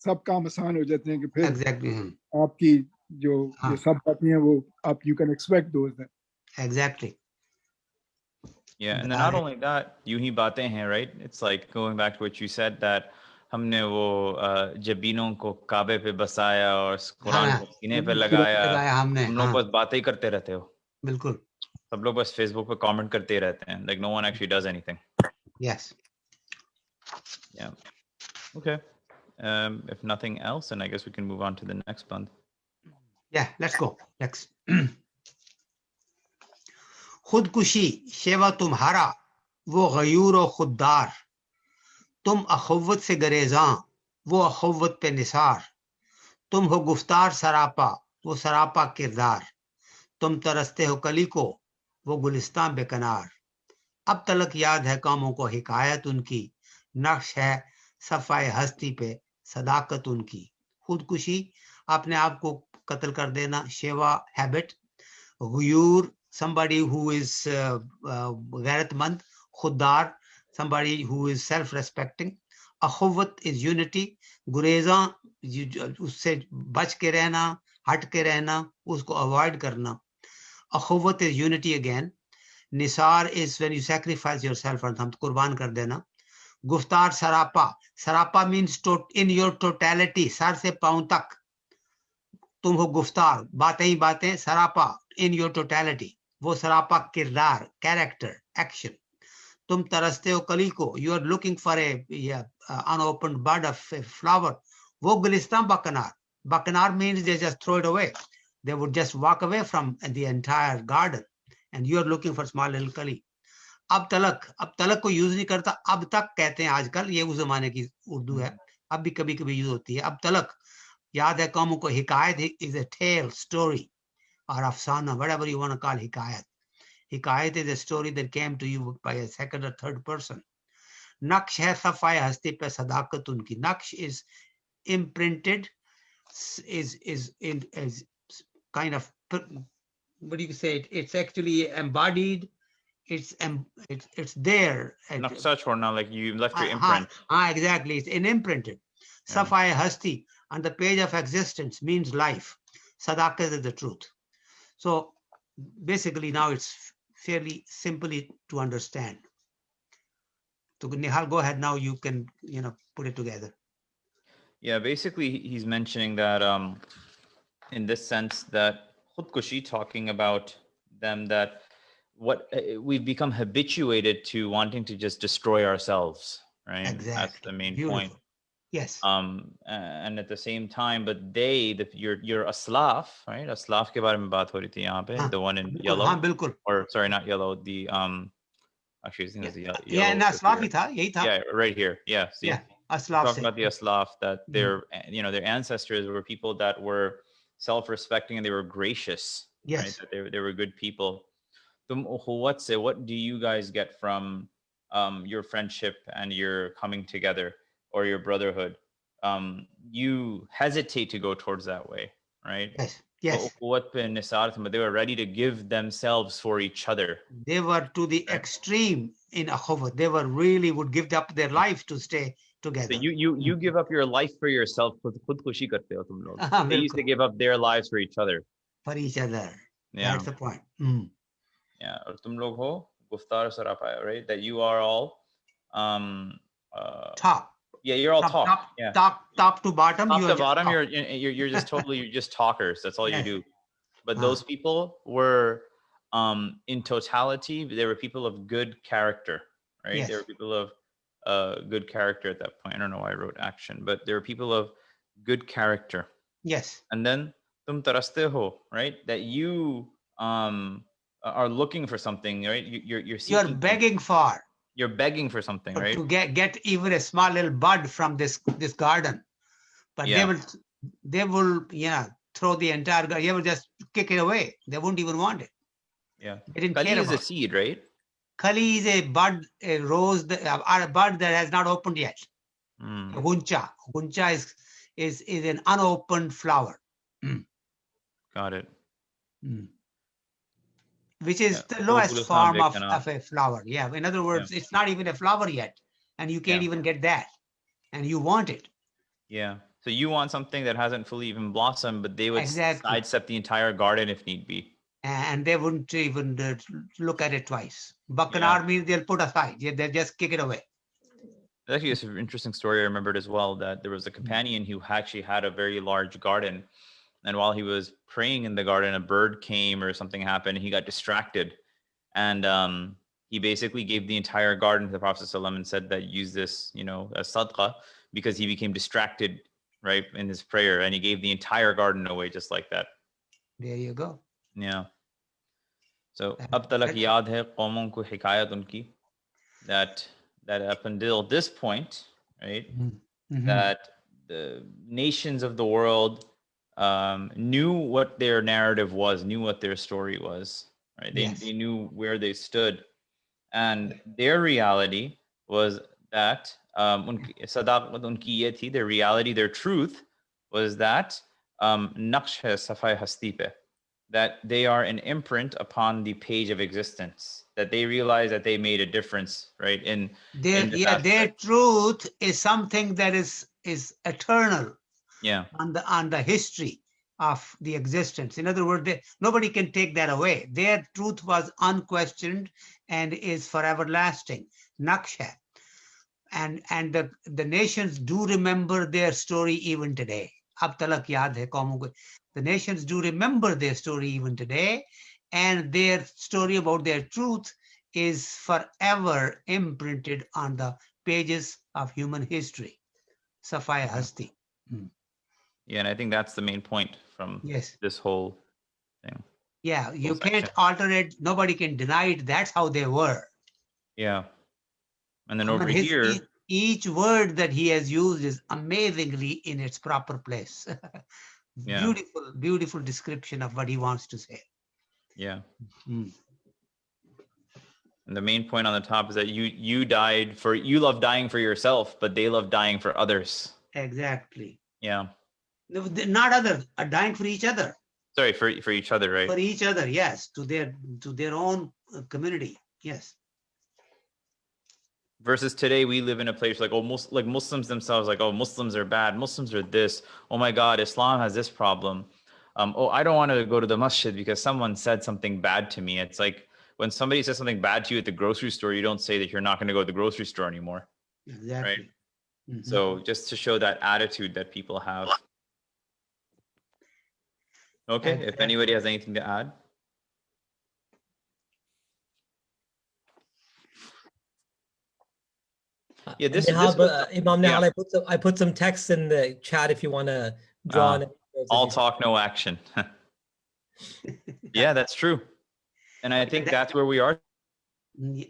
D: सब काम आसान हो जाते हैं कि फिर आपकी जो सब बातें हैं वो आप you can expect those then.
A: Exactly.
B: Yeah, and then not only that, यूं ही बातें हैं, right? It's like going back to what you said, that हमने वो जबीनों को काबे पे बसाया और कुरान को सीने पे लगाया, हम लोग बस बातें ही करते रहते हो.
A: बिल्कुल.
B: सब लोग बस Facebook पे कमेंट करते रहते हैं. Like no one actually does anything.
A: Yes.
B: Yeah. Okay. If nothing else, then I guess we can move on to the next band.
A: Yeah, let's go. Next. खुदकुशी शेवा तुम्हारा वो गयूर और खुददार, तुम अखुव्वत से गरेज़ां वो अखुव्वत पे निसार, तुम हो गुफ्तार सरापा वो सरापा किरदार, तुम तरसते हो कली को वो गुलिस्तान बेकनार, अब तलक याद है कामों को हिकायत उनकी, नक्श है सफाए हस्ती पे सदाकत उनकी. खुदकुशी, अपने आप को कत्ल कर देना, शेवा habit, Gayur somebody who is गैरतमंद, खुददार somebody who is self-respecting, अखुव्वत is unity, गुरेज़ां उससे बच के रहना, हट के रहना, उसको avoid करना. अखुव्वत is unity again. Nisar is when you sacrifice yourself, और हम कुर्बान कर देना. Guftar sarapa. Sarapa means in your totality. Sar se paun tak. तुम हो गुफ्तार, बातें ही बातें, सरापा, in your totality. वो सरापा किरदार, character, action. तुम तरसते हो कली को, you are looking for a unopened bud of a flower. वो Gulistan बकनार. Bakanar means they just throw it away. They would just walk away from the entire garden. And you are looking for small little kali. अब तलक को use नहीं करता, अब तक कहते हैं आजकल, ये उस जमाने की उर्दू है, अब भी कभी कभी यूज होती है. अब तलक याद है कौमों को, हिकायत is a tale, story, or afsana, whatever you want to call hikayat. Hikayat is a story that came to you by a second or third person. Naqsh hai safai hasti pe sadakat unki. Naqsh is imprinted, is kind of, what do you say? It's actually embodied. It's there.
B: Not such or not like you left your imprint.
A: Exactly. It's imprinted. Safai hasti, on the page of existence, means life. Sadakat is the truth. So basically now it's fairly simply to understand. So Nihal, go ahead now. You can, put it together.
B: Yeah, basically he's mentioning that in this sense that khudkushi, talking about them, that what we've become habituated to wanting to just destroy ourselves, right?
A: Exactly.
B: That's the main
A: Beautiful.
B: point.
A: Yes.
B: And at the same time, but you're aslaf, right? Aslaf ke bare mein baat ho rahi thi yahan pe, the one in yellow.
A: Bilkul.
B: Or sorry, not yellow. The actually, I think it's the yellow.
A: Yeah, and aslaf hi tha, yahi tha.
B: Yeah, right here. Yeah. See,
A: yeah, aslaf.
B: Talking about the aslaf, that their ancestors were people that were self-respecting and they were gracious.
A: Yes.
B: Right? That they were good people. What do you guys get from your friendship and your coming together or your brotherhood? You hesitate to go towards that way, right?
A: Yes.
B: But they were ready to give themselves for each other.
A: They were to the extreme in akhuwat. They were really would give up their life to stay together.
B: So you give up your life for yourself. They used to give up their lives for each other.
A: For each other. Yeah. That's the point.
B: Yeah. Aur tum log ho guftar sarapa, right? That you are all
A: top.
B: Yeah, you're all top. Yeah.
A: Top to bottom.
B: Top to bottom, you're just totally, you're just talkers. That's all you do. But those people were in totality, they were people of good character, right?
A: Yes.
B: They were people of good character at that point. I don't know why I wrote action, but they were people of good character.
A: Yes.
B: And then tum taraste ho, right? That you are looking for something, right? You're
A: begging for.
B: You're begging for something, right?
A: To get even a small little bud from this garden, but they will throw the entire garden. They will just kick it away. They won't even want it.
B: Yeah.
A: Kali
B: is a seed, right?
A: Kali is a bud, a rose, a bud that has not opened yet. Guncha is an unopened flower.
B: Got it.
A: Which is the lowest form of a flower. Yeah. In other words, it's not even a flower yet. And you can't even get that. And you want it.
B: Yeah. So you want something that hasn't fully even blossomed, but they would sidestep the entire garden if need be.
A: And they wouldn't even look at it twice. Bakanar means they'll put aside. They'll just kick it away.
B: Actually, it's an interesting story I remembered as well, that there was a companion who actually had a very large garden. And while he was praying in the garden, a bird came or something happened. He got distracted. And he basically gave the entire garden to the Prophet ﷺ and said that use this, as sadaqah, because he became distracted, right, in his prayer. And he gave the entire garden away just like that.
A: There you go.
B: Yeah. So, ab talak yaad hai qawmon ko hikayat unki, that up until this point, right, that the nations of the world knew what their narrative was, knew what their story was, right? They knew where they stood. And their reality was that their reality, their truth was that naqsh hai safai hasti pe, that they are an imprint upon the page of existence, that they realize that they made a difference, right?
A: Their truth is something that is eternal.
B: Yeah.
A: On the history of the existence. In other words, nobody can take that away. Their truth was unquestioned and is forever lasting. Naqsh hai. and the nations do remember their story even today. Ab talak yaad hai qaumo ko. The nations do remember their story even today, and their story about their truth is forever imprinted on the pages of human history. Safai Hasti.
B: Yeah, and I think that's the main point from
A: Yes.
B: this whole thing.
A: Yeah, you
B: section.
A: can't alter it. Nobody can deny it. That's how they were.
B: Yeah. And then
A: I
B: over
A: mean,
B: here,
A: each word that he has used is amazingly in its proper place.
B: Yeah.
A: Beautiful, beautiful description of what he wants to say.
B: yeah.
A: Mm.
B: And the main point on the top is that you love dying for yourself, but they love dying for others.
A: Exactly.
B: Yeah.
A: No, not others, are dying for each other.
B: Sorry, for each other, right?
A: For each other, yes, to their own community, yes.
B: Versus today, we live in a place like, oh, like Muslims themselves, like, oh, Muslims are bad, Muslims are this. Oh my God, Islam has this problem. Oh, I don't want to go to the masjid because someone said something bad to me. It's like when somebody says something bad to you at the grocery store, you don't say that you're not going to go to the grocery store anymore.
A: Exactly.
B: Right? Mm-hmm. So just to show that attitude that people have. Okay, if anybody has anything to add. Yeah, this
C: Nihal,
B: was,
C: Imam Nihal, I put some text in the chat if you want to draw on it.
B: All talk, no action. Yeah, that's true. And I think that's where we are.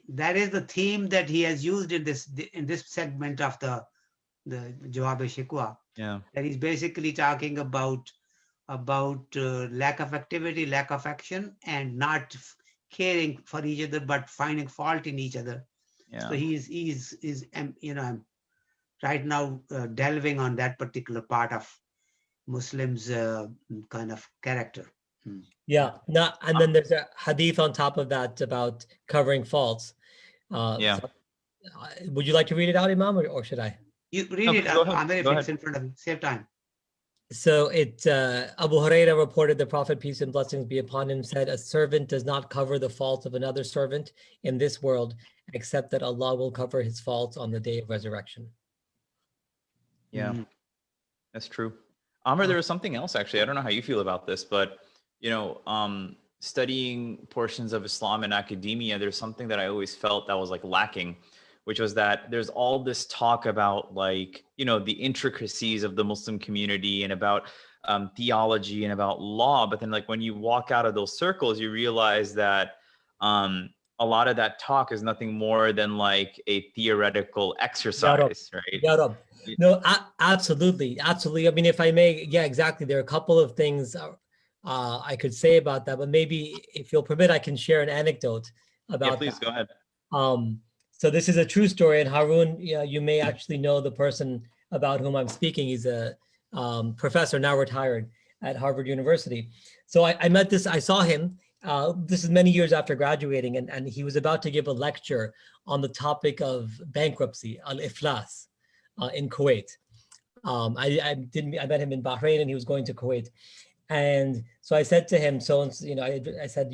A: That is the theme that he has used in this segment of the Jawab-e-Shikwa.
B: Yeah.
A: That he's basically talking about lack of activity, lack of action, and not caring for each other, but finding fault in each other.
B: Yeah.
A: So he's you know, I'm right now delving on that particular part of Muslims kind of character.
C: Yeah, and then there's a hadith on top of that about covering faults.
B: Yeah.
C: So, would you like to read it out, Imam, or should I?
A: You read it. Amir, if it's in front of you, save time.
C: So Abu Huraira reported the Prophet, peace and blessings be upon him, said, a servant does not cover the faults of another servant in this world, except that Allah will cover his faults on the day of resurrection.
B: Yeah, that's true. Amr, there was something else, actually. I don't know how you feel about this, but, you know, studying portions of Islam in academia, there's something that I always felt that was like lacking, which was that there's all this talk about, like, you know, the intricacies of the Muslim community and about theology and about law. But then, like, when you walk out of those circles, you realize that a lot of that talk is nothing more than like a theoretical exercise, right?
C: No, absolutely. Absolutely. I mean, if I may, yeah, exactly. There are a couple of things I could say about that, but maybe if you'll permit, I can share an anecdote about
B: please
C: that.
B: Go ahead.
C: So this is a true story, and Harun, you may actually know the person about whom I'm speaking. He's a professor, now retired, at Harvard University. So I saw him, this is many years after graduating, and he was about to give a lecture on the topic of bankruptcy, al-iflas, in Kuwait. I met him in Bahrain, and he was going to Kuwait. And so I said to him, I said,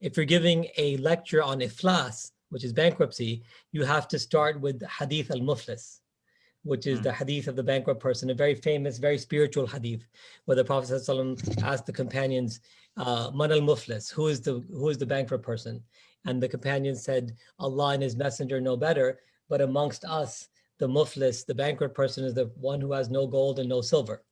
C: if you're giving a lecture on iflas, which is bankruptcy, you have to start with hadith al-muflis, which is the hadith of the bankrupt person, a very famous, very spiritual hadith, where the Prophet ﷺ asked the companions, man al-muflis, who is the bankrupt person? And the companions said, Allah and his messenger know better, but amongst us, the muflis, the bankrupt person, is the one who has no gold and no silver.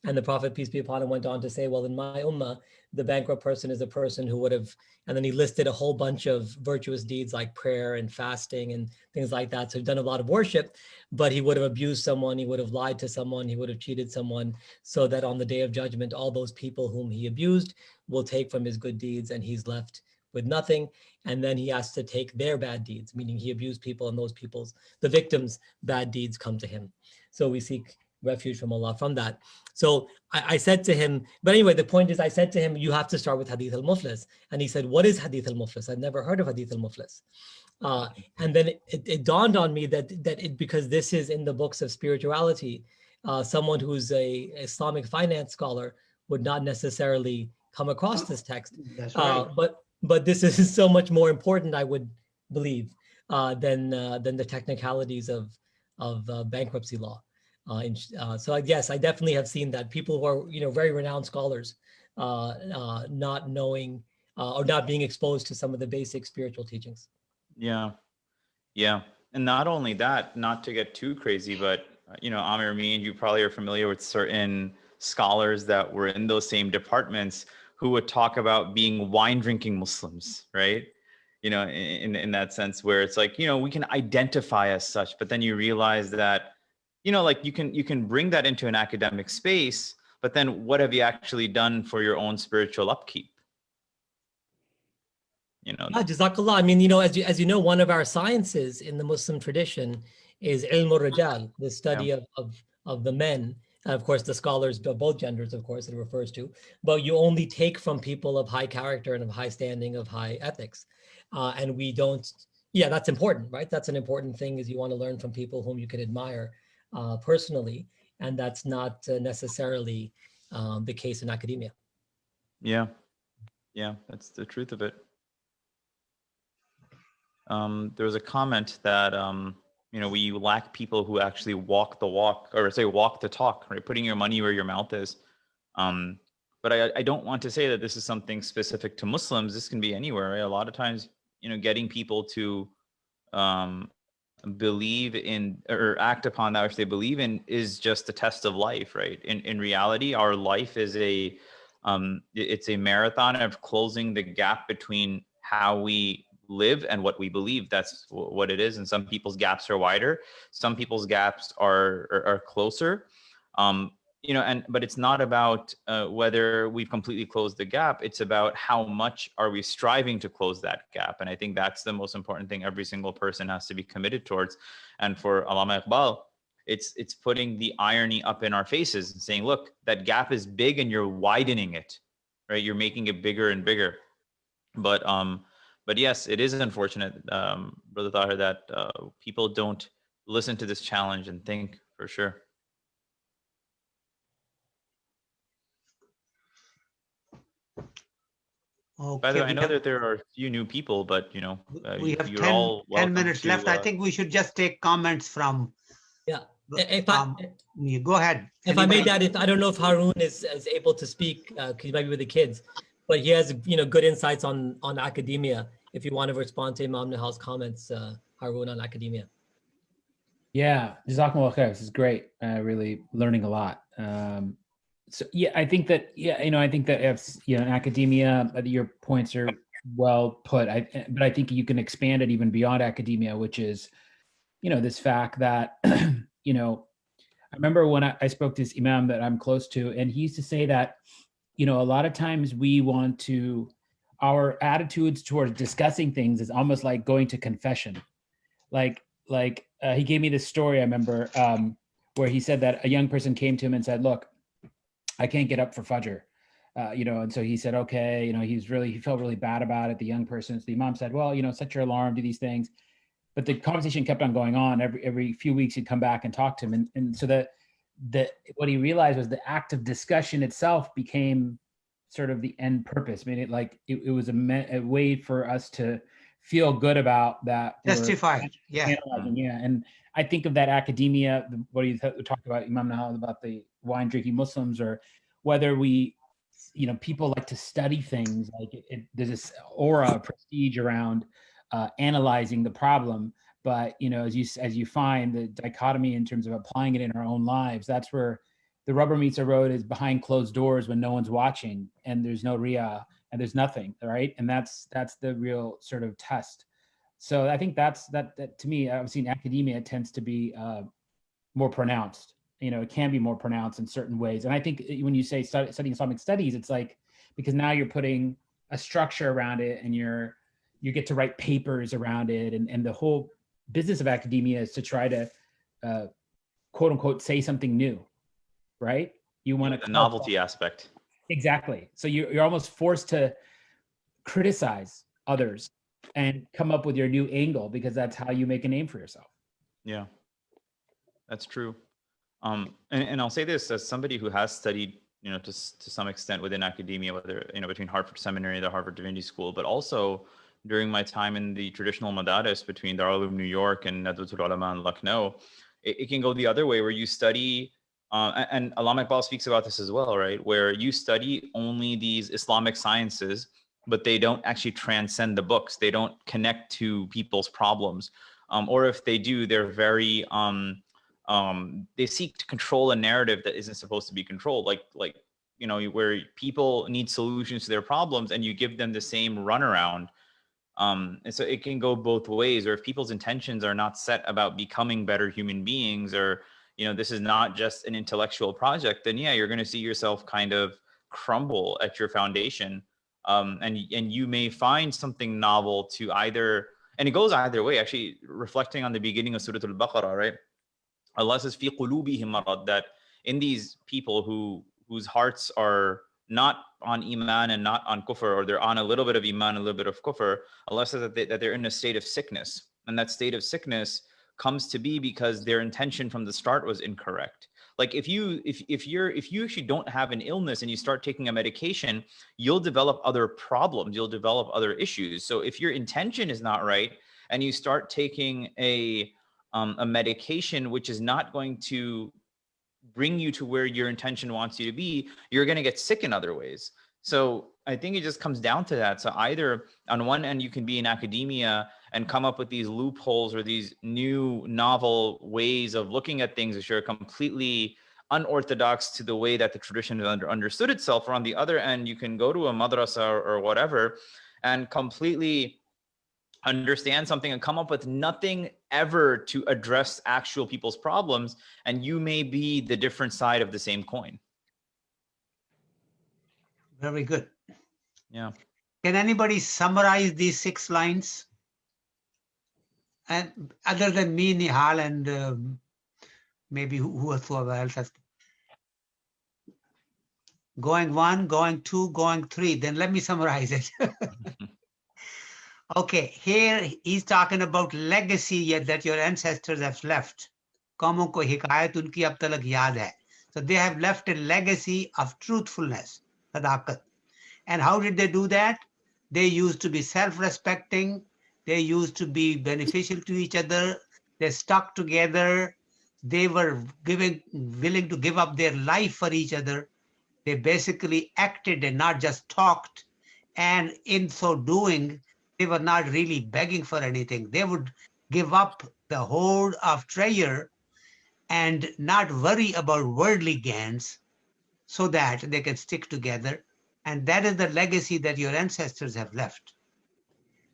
C: And the Prophet, peace be upon him, went on to say, well, in my ummah, the bankrupt person is a person who would have, and then he listed a whole bunch of virtuous deeds like prayer and fasting and things like that. So he's done a lot of worship, but he would have abused someone, he would have lied to someone, he would have cheated someone, so that on the day of judgment, all those people whom he abused will take from his good deeds and he's left with nothing. And then he has to take their bad deeds, meaning he abused people, and the victims' bad deeds come to him. So we seek refuge from Allah from that. So I said to him, but anyway, the point is, I said to him, you have to start with Hadith al-Muflis. And he said, what is Hadith al-Muflis? I've never heard of Hadith al-Muflis. And then it dawned on me that because this is in the books of spirituality, someone who's a Islamic finance scholar would not necessarily come across this text.
A: That's right.
C: But this is so much more important, I would believe. than the technicalities of bankruptcy law. So yes, I definitely have seen that people who are very renowned scholars not knowing or not being exposed to some of the basic spiritual teachings.
B: Yeah, yeah, and not only that, not to get too crazy, but Amir, me and you probably are familiar with certain scholars that were in those same departments who would talk about being wine drinking Muslims, right? In that sense, where it's like, we can identify as such, but then you realize that, like you can bring that into an academic space, but then what have you actually done for your own spiritual upkeep?
C: Jazakallah. I mean, as you know, one of our sciences in the Muslim tradition is ilm al-rijal, the study of the men. And of course, the scholars of both genders, of course, it refers to. But you only take from people of high character and of high standing, of high ethics. And we don't, that's important, right? That's an important thing, is you want to learn from people whom you can admire personally. And that's not necessarily the case in academia.
B: Yeah, that's the truth of it. There was a comment that, we lack people who actually walk the walk, or say walk the talk, right? Putting your money where your mouth is. But I don't want to say that this is something specific to Muslims. This can be anywhere, right? A lot of times, getting people to believe in or act upon that which they believe in is just a test of life, right? In reality, our life is it's a marathon of closing the gap between how we live and what we believe. That's what it is. And some people's gaps are wider, some people's gaps are closer. But it's not about whether we've completely closed the gap. It's about how much are we striving to close that gap. And I think that's the most important thing every single person has to be committed towards. And for Allama Iqbal, it's putting the irony up in our faces and saying, look, that gap is big and you're widening it, right? You're making it bigger and bigger. But yes, it is unfortunate, Brother Tahir, that people don't listen to this challenge and think, for sure.
A: Okay,
B: by the way, I know that there are a few new people, but
A: we have
B: you're all
A: 10 minutes
B: to,
A: left. I think we should just take comments from. You go ahead.
C: If I made that, I don't know if Harun is able to speak, because he might be with the kids, but he has good insights on academia. If you want to respond to Imam Nihal's comments, Harun, on academia.
G: Yeah, Jazakumullah khair. This is great. Really learning a lot. So yeah, I think that if in academia, your points are well put. But I think you can expand it even beyond academia, which is, this fact that I remember when I spoke to this Imam that I'm close to, and he used to say that, a lot of times our attitudes towards discussing things is almost like going to confession. Like he gave me this story, I remember, where he said that a young person came to him and said, look, I can't get up for Fajr. And so he said, okay, he felt really bad about it, the young person. So the Imam said, well, set your alarm, do these things. But the conversation kept on going on. Every few weeks he'd come back and talk to him. And so what he realized was the act of discussion itself became sort of the end purpose. I mean, it was a way for us to feel good about that.
A: Justified. Yeah.
G: Yeah. And I think of that academia, what you talked about, Imam Nihal, about the wine drinking Muslims, or whether people like to study things, there's this aura of prestige around analyzing the problem. But, as you find the dichotomy in terms of applying it in our own lives, that's where the rubber meets the road, is behind closed doors when no one's watching and there's no riyah and there's nothing, right? And that's the real sort of test. So I think that to me, I've seen academia tends to be more pronounced. It can be more pronounced in certain ways. And I think when you say studying Islamic studies, it's like, because now you're putting a structure around it, and you get to write papers around it. And the whole business of academia is to try to quote unquote say something new, right? You want
B: the novelty aspect.
G: Exactly. So you're almost forced to criticize others and come up with your new angle, because that's how you make a name for yourself.
B: Yeah, that's true. And I'll say this as somebody who has studied, to some extent within academia, whether, between Harvard Seminary, the Harvard Divinity School, but also, during my time in the traditional madaris between Darul Uloom New York and Nadwatul Ulama in Lucknow, it can go the other way, where you study, and Allama Iqbal speaks about this as well, right? Where you study only these Islamic sciences, but they don't actually transcend the books. They don't connect to people's problems. Or if they do, they're very, they seek to control a narrative that isn't supposed to be controlled. Like, you know, where people need solutions to their problems and you give them the same runaround. And so it can go both ways, or if people's intentions are not set about becoming better human beings, or, you know, this is not just an intellectual project, then yeah, you're going to see yourself kind of crumble at your foundation. And you may find something novel to either, and it goes either way. Actually, reflecting on the beginning of Surah Al-Baqarah, right? Allah says, "Fi qulubihim marad," that in these people whose hearts are not on iman and not on kufr, or they're on a little bit of iman, a little bit of kufr, Allah says that they're in a state of sickness, and that state of sickness comes to be because their intention from the start was incorrect. Like if you actually don't have an illness and you start taking a medication, you'll develop other problems, you'll develop other issues. So if your intention is not right and you start taking a medication which is not going to bring you to where your intention wants you to be, you're going to get sick in other ways. So I think it just comes down to that. So either on one end, you can be in academia and come up with these loopholes or these new novel ways of looking at things which are completely unorthodox to the way that the tradition has understood itself. Or on the other end, you can go to a madrasa or whatever and completely understand something and come up with nothing ever to address actual people's problems, and you may be the different side of the same coin.
A: Very good.
B: Yeah.
A: Can anybody summarize these 6 lines? And other than me, Nihal, and maybe whoever else has. Going 1, going 2, going 3. Then let me summarize it. Okay, here he's talking about legacy that your ancestors have left. Qawmon ko hikayat unki ab tak yaad hai. So they have left a legacy of truthfulness, sadaqat. And how did they do that? They used to be self-respecting. They used to be beneficial to each other. They stuck together. They were willing to give up their life for each other. They basically acted and not just talked. And in so doing, they were not really begging for anything. They would give up the hoard of treasure and not worry about worldly gains so that they can stick together. And that is the legacy that your ancestors have left.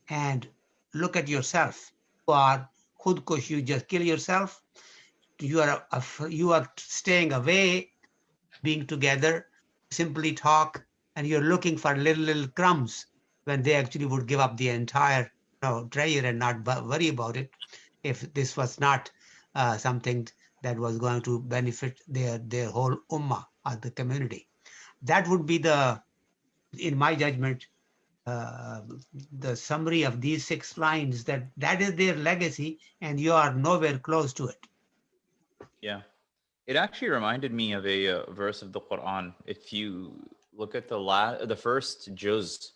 A: And look at yourself. You are khudkush, you just kill yourself. You are staying away, being together, simply talk, and you're looking for little crumbs when they actually would give up the entire treasure and not worry about it if this was not something that was going to benefit their whole ummah or the community. That would be in my judgment, the summary of these 6 lines, that is their legacy and you are nowhere close to it.
B: Yeah. It actually reminded me of a verse of the Quran. If you look at the first juz,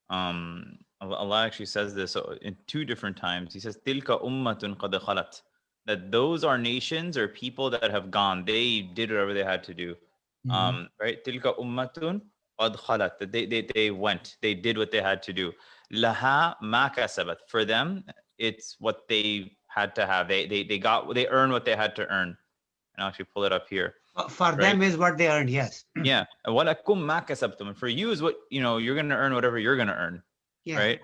B: Allah actually says this in 2 different times. He says, "Tilka ummatun qad khalat," that those are nations or people that have gone. They did whatever they had to do. Right? Tilka ummatun qad khalat. That they went. They did what they had to do. Laha ma kasabat. For them, it's what they had to have. They earned what they had to earn. And I'll actually pull it up here.
A: For them is what they earned, yes.
B: Yeah. وَلَكُمْ مَا كَسَبْتُمْ. For you is what, you're going to earn whatever you're going to earn. Yeah. Right?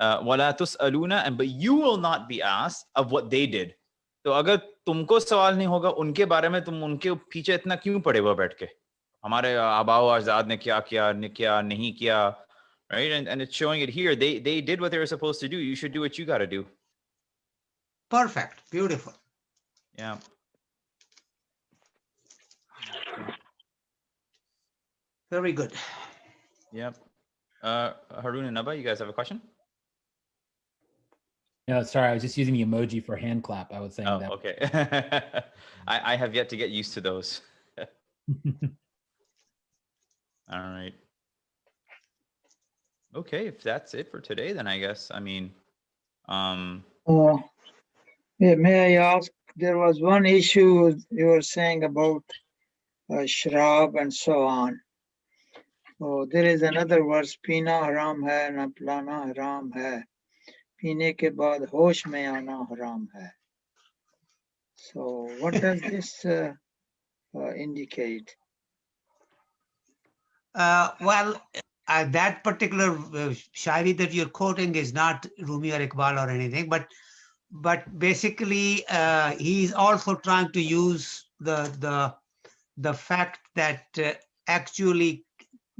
B: وَلَا تُسْأَلُونَ. But you will not be asked of what they did. So अगर तुमको सवाल नहीं होगा उनके बारे में, तुम उनके पीछे इतना क्यों पड़े हुए बैठ के? हमारे आबाओ अजदाद ने क्या किया नहीं किया. Right? And it's showing it here. They did what they were supposed to do. You should do what you got to do.
A: Perfect. Beautiful.
B: Yeah.
A: Very good.
B: Yep. Harun and Naba, you guys have a question?
G: No, sorry, I was just using the emoji for hand clap. I was saying that.
B: Okay. I have yet to get used to those. All right. Okay, if that's it for today, then I guess, I mean,
H: May I ask, there was one issue you were saying about shrab and so on. Oh, there is another verse, पीना हराम है ना पिलाना हराम है, पीने के बाद होश में आना हराम है. So what does this indicate?
A: Well, that particular shairi that you're quoting is not Rumi or Iqbal or anything, but basically he is also trying to use the fact that actually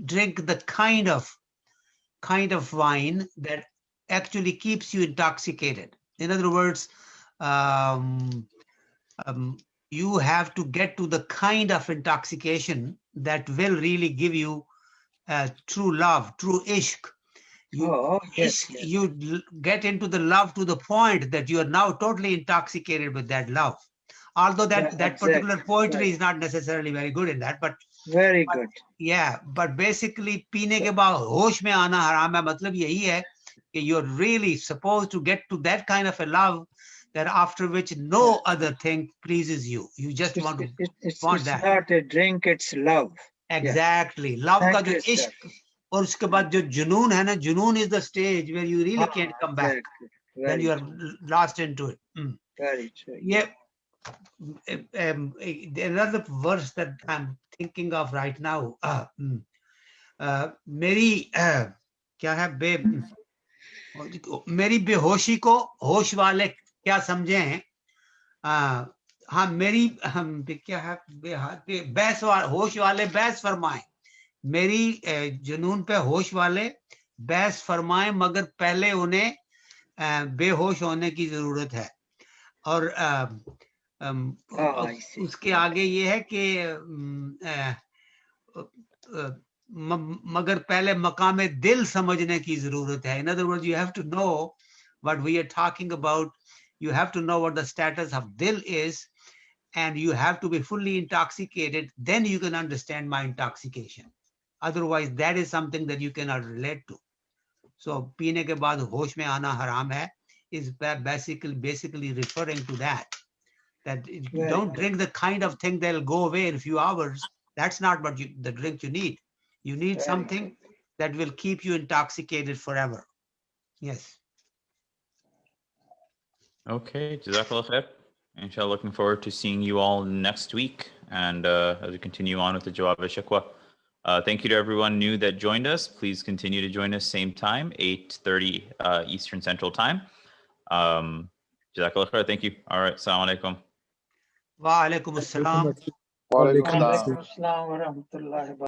A: drink the kind of wine that actually keeps you intoxicated. In other words, you have to get to the kind of intoxication that will really give you true love, true ishq. You get into the love to the point that you are now totally intoxicated with that love. Although that particular poetry is not necessarily very good in that, but
H: very good.
A: Yeah, but basically पीने के बाद होश में आना हराम है, मतलब यही है कि you're really supposed to get to that kind of a love that after which no other thing pleases you. You just want that.
H: It's not a drink, it's love.
A: Exactly. Love का जो इश्क और उसके बाद जो जुनून है ना, जुनून is the stage where you really can't come back. Then you are lost into it.
H: Very true.
A: Yeah. Another verse that I'm thinking of right now. मेरी क्या है मेरी बेहोशी को होश वाले क्या समझे हैं. हाँ, मेरी क्या है बहस होश वाले बहस फरमाएं, मेरी जुनून पे होश वाले बहस फरमाएं, मगर पहले उन्हें बेहोश होने की जरूरत है. और उसके आगे ये है कि मगर पहले मकाम दिल समझने की जरूरत है. In other words, you have to know what we are talking about. You have to know what the status of dil is, and you have to be fully intoxicated. Then you can understand my intoxication. Otherwise, that is something that you cannot relate to. So, पीने के बाद होश में आना हराम है is basically referring to that. That don't drink the kind of thing that'll go away in a few hours. That's not what the drink you need. You need something that will keep you intoxicated forever. Yes.
B: Okay, Jazakallah khair. Inshallah, looking forward to seeing you all next week and as we continue on with the Jawab al-Shakwa. Thank you to everyone new that joined us. Please continue to join us same time, 8:30 Eastern Central Time. Jazakallah khair. Thank you. All right. Assalamu alaikum.
A: Wa alaikum assalam.
D: Wa alaikum assalam.